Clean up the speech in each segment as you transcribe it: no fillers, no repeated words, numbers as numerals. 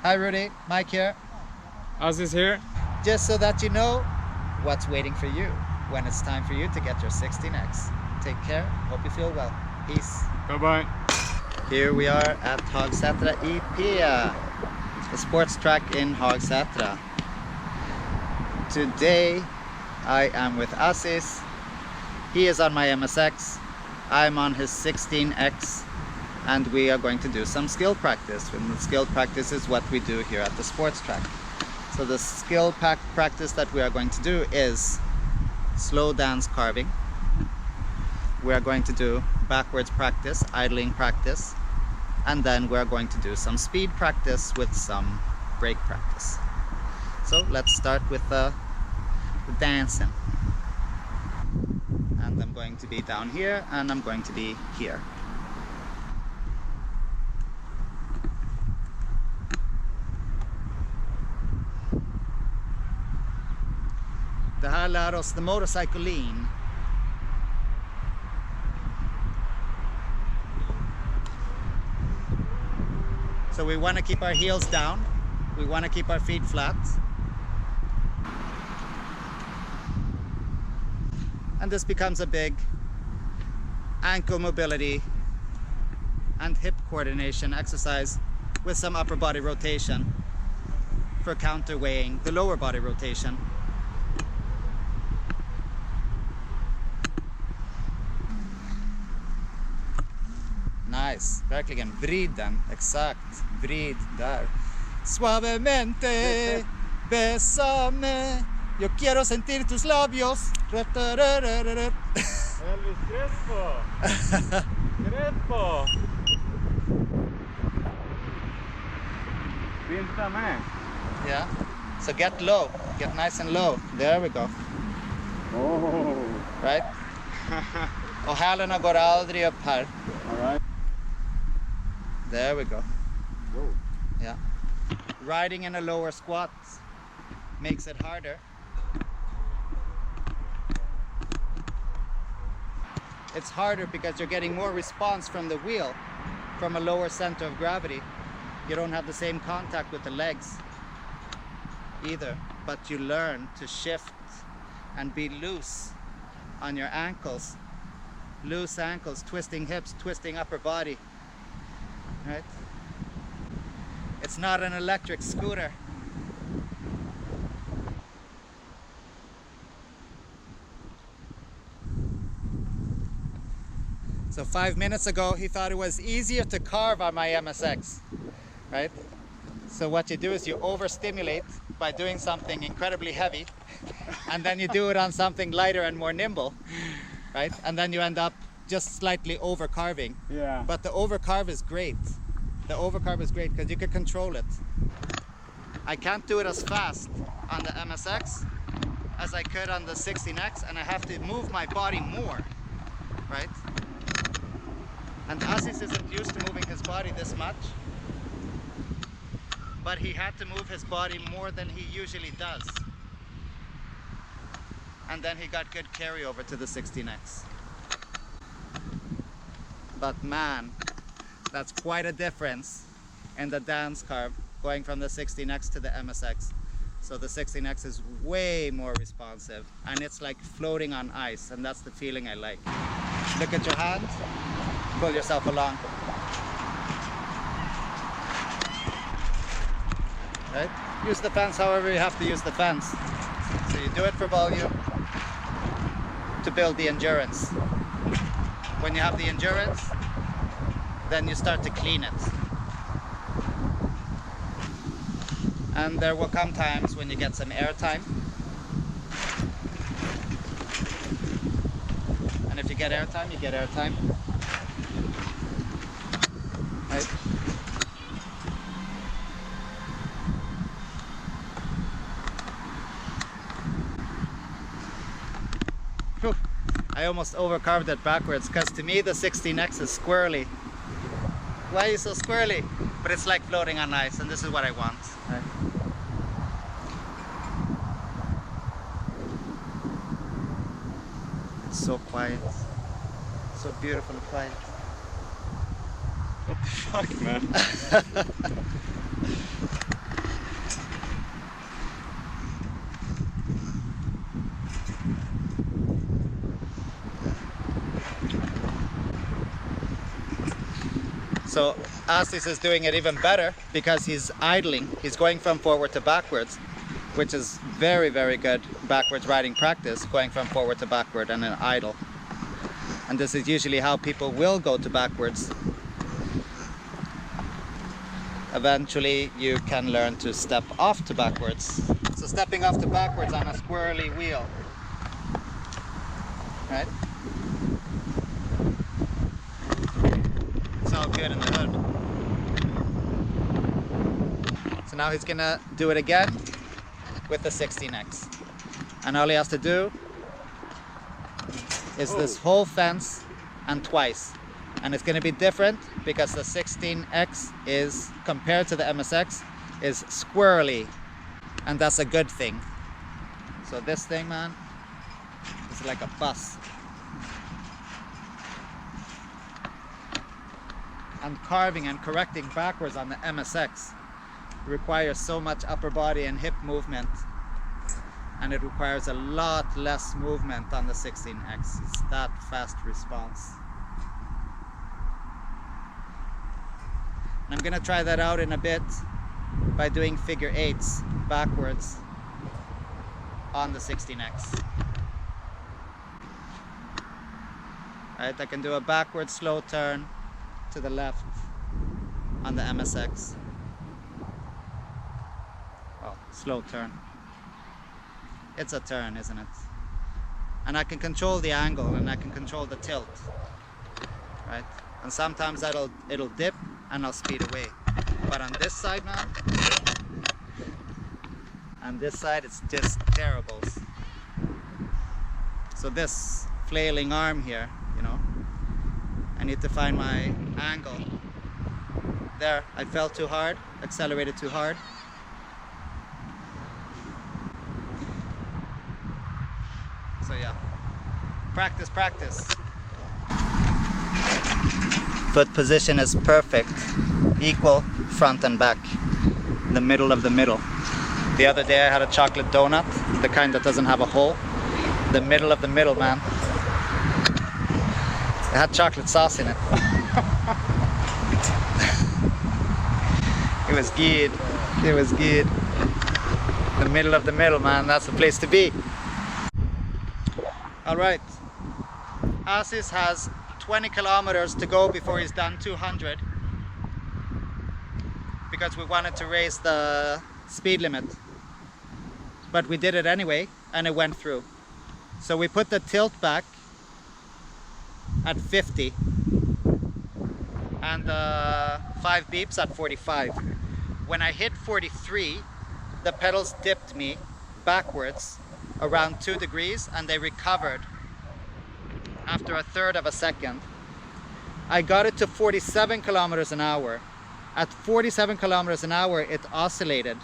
Hi Rudy, Mike here. Ozzy's here. Just so that you know what's waiting for you when it's time for you to get your 16X. Take care, hope you feel well. Peace. Bye-bye. Here we are at Hagsätra IPEA, the sports track in Hagsätra. Today I am with Asis. He is on my MSX, I'm on his 16X, and we are going to do some skill practice. And the skill practice is what we do here at the sports track. So the skill practice that we are going to do is slow dance carving. We are going to do backwards practice, idling practice, and then we are going to do some speed practice with some brake practice. So let's start with the dancing. And I'm going to be down here and I'm going to be here. Det här lär oss the motorcycle lean. So we want to keep our heels down. We want to keep our feet flat. And this becomes a big ankle mobility and hip coordination exercise with some upper body rotation for counterweighing the lower body rotation. Nice, verkligen. Vrid den, exakt. Vrid där. Suavemente, besame. Yo quiero sentir tus labios. Elvis Crespo. Crespo. Pinta med. Yeah. So get low. Get nice and low. There we go. Oh. Right? Och hälarna går aldrig upp här. All right. There we go. Whoa. Yeah. Riding in a lower squat makes it harder. It's harder because you're getting more response from the wheel, from a lower center of gravity. You don't have the same contact with the legs either, but you learn to shift and be loose on your ankles. Loose ankles, twisting hips, twisting upper body. Right? It's not an electric scooter. So 5 minutes ago, he thought it was easier to carve on my MSX, right? So what you do is you overstimulate by doing something incredibly heavy, and then you do it on something lighter and more nimble, right? And then you end up just slightly over carving. Yeah. But the overcarve is great. The overcarve is great because you can control it. I can't do it as fast on the MSX as I could on the 16X, and I have to move my body more, right? And Asis isn't used to moving his body this much, but he had to move his body more than he usually does. And then he got good carryover to the 16X. But man, that's quite a difference in the dance carve going from the 16X to the MSX. So the 16X is way more responsive and it's like floating on ice, and that's the feeling I like. Look at your hands, pull yourself along. Right? Use the fence however you have to use the fence. So you do it for volume to build the endurance. When you have the endurance, then you start to clean it. And there will come times when you get some air time. And if you get air time, you get air time. Right? Whew. I almost overcarved it backwards because to me the 16X is squirrely. Why are you so squirrely? But it's like floating on ice, and this is what I want. Right? It's so quiet. So beautiful and quiet. What the fuck, man? So Asis is doing it even better because he's idling. He's going from forward to backwards, which is very, very good backwards riding practice, going from forward to backward and an idle. And this is usually how people will go to backwards. Eventually you can learn to step off to backwards. So stepping off to backwards on a squirrely wheel, right? It's all good in the hood. So now he's gonna do it again with the 16X. And all he has to do is this whole fence and twice. And it's gonna be different because the 16X is, compared to the MSX, is squirrely. And that's a good thing. So this thing, man, is like a bus. And carving and correcting backwards on the MSX requires so much upper body and hip movement, and it requires a lot less movement on the 16X. It's that fast response. And I'm gonna try that out in a bit by doing figure eights backwards on the 16X. Right, I can do a backward slow turn to the left on the MSX. Well, slow turn. It's a turn, isn't it? And I can control the angle and I can control the tilt, right? And sometimes it'll dip and I'll speed away. But on this side, man, on this side it's just terribles. So this flailing arm here, you know, I need to find my angle. There, I fell too hard, accelerated too hard. So yeah, practice, practice. Foot position is perfect, equal front and back, the middle of the middle. The other day I had a chocolate donut, the kind that doesn't have a hole. The middle of the middle, man. It had chocolate sauce in it. It was good. It was good. The middle of the middle, man. That's the place to be. Alright. Asis has 20 kilometers to go before he's done 200. Because we wanted to raise the speed limit. But we did it anyway, and it went through. So we put the tilt back at 50 and 5 beeps at 45. When I hit 43, the pedals dipped me backwards around 2 degrees and they recovered after a third of a second. I got it to 47 kilometers an hour. At 47 kilometers an hour it oscillated,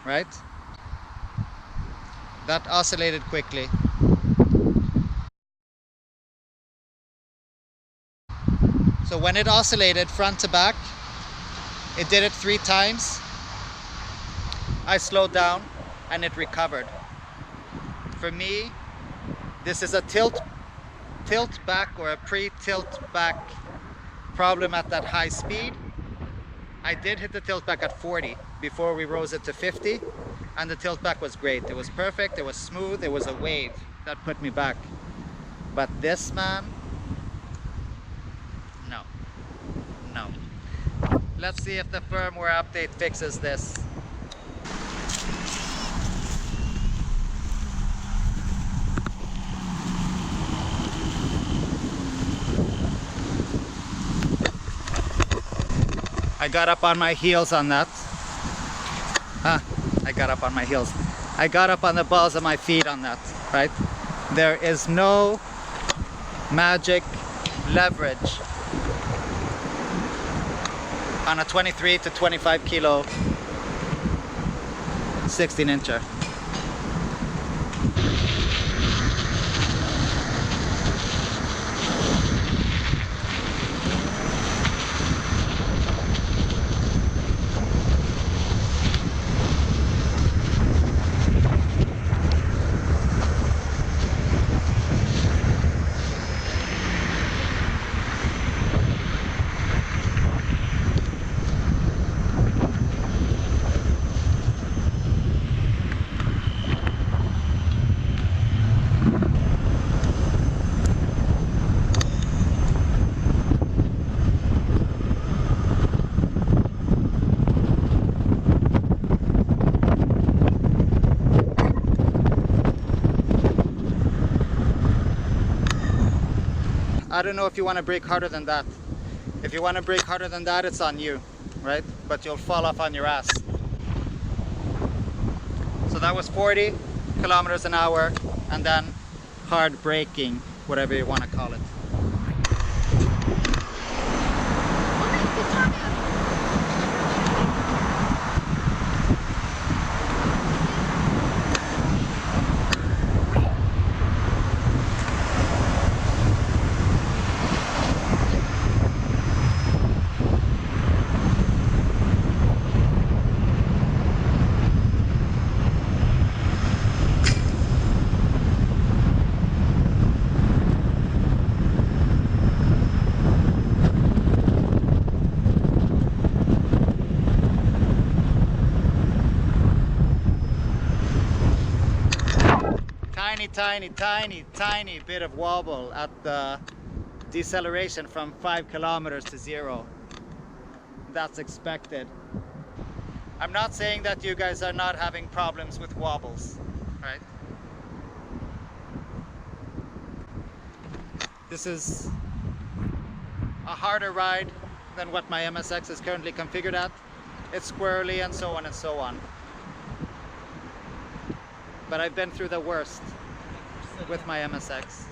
right? That oscillated quickly. So when it oscillated front to back, it did it 3 times. I slowed down and it recovered. For me, this is a tilt back or a pre-tilt back problem at that high speed. I did hit the tilt back at 40 before we rose it to 50, and the tilt back was great. It was perfect, it was smooth, it was a wave that put me back. But this, man, no. Let's see if the firmware update fixes this. I got up on my heels on that. I got up on my heels. I got up on the balls of my feet on that, right? There is no magic leverage on a 23 to 25 kilo 16 incher. I don't know if you want to brake harder than that. If you want to brake harder than that, it's on you, right? But you'll fall off on your ass. So that was 40 kilometers an hour, and then hard braking, whatever you want to call it. Tiny bit of wobble at the deceleration from 5 kilometers to 0. That's expected. I'm not saying that you guys are not having problems with wobbles, right? This is a harder ride than what my MSX is currently configured at. It's squirrely and so on and so on. But I've been through the worst with my MSX.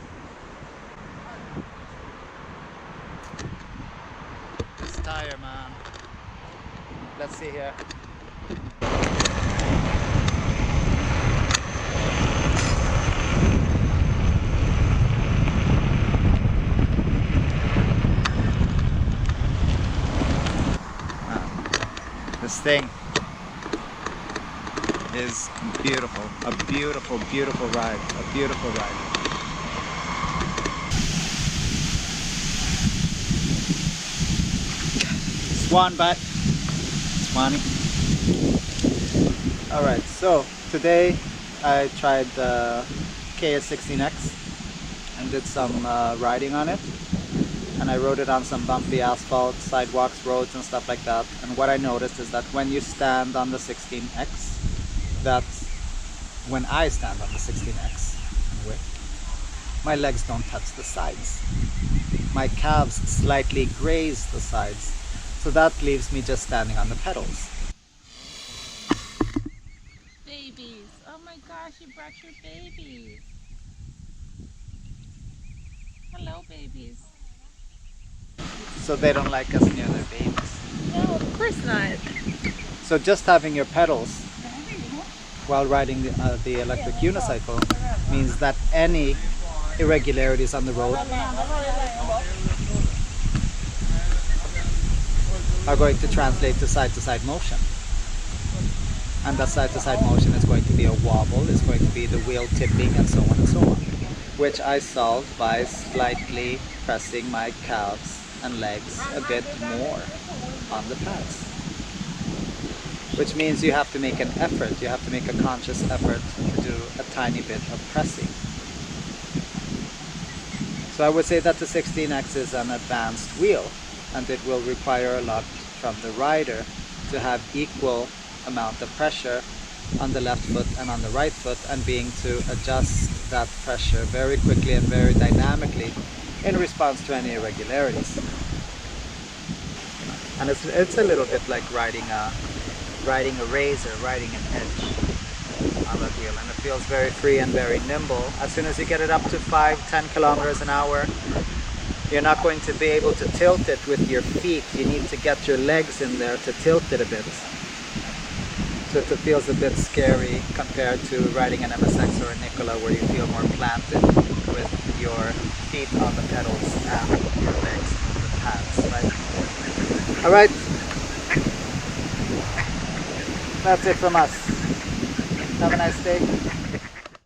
This tire, man. Let's see here. This thing is beautiful. A beautiful, beautiful ride. A beautiful ride. Swan back. Swanee. Alright, so today I tried the KS16X and did some riding on it. And I rode it on some bumpy asphalt, sidewalks, roads and stuff like that. And what I noticed is that when you stand on the 16X, that's when I stand on the 16X anyway, my legs don't touch the sides. My calves slightly graze the sides. So that leaves me just standing on the pedals. Babies. Oh my gosh, you brought your babies. Hello, babies. So they don't like us near their babies. No, of course not. So just having your pedals while riding the electric unicycle means that any irregularities on the road are going to translate to side-to-side motion. And that side-to-side motion is going to be a wobble, it's going to be the wheel tipping and so on and so on. Which I solved by slightly pressing my calves and legs a bit more on the pads. Which means you have to make an effort, you have to make a conscious effort to do a tiny bit of pressing. So I would say that the 16X is an advanced wheel, and it will require a lot from the rider to have equal amount of pressure on the left foot and on the right foot, and being to adjust that pressure very quickly and very dynamically in response to any irregularities. And it's a little bit like riding a razor, riding an edge on that wheel, and it feels very free and very nimble. As soon as you get it up to 5-10 kilometers an hour, you're not going to be able to tilt it with your feet. You need to get your legs in there to tilt it a bit. So it feels a bit scary compared to riding an MSX or a Nikola, where you feel more planted with your feet on the pedals and your legs on the pads, right? Alright, that's it from us. Have a nice day.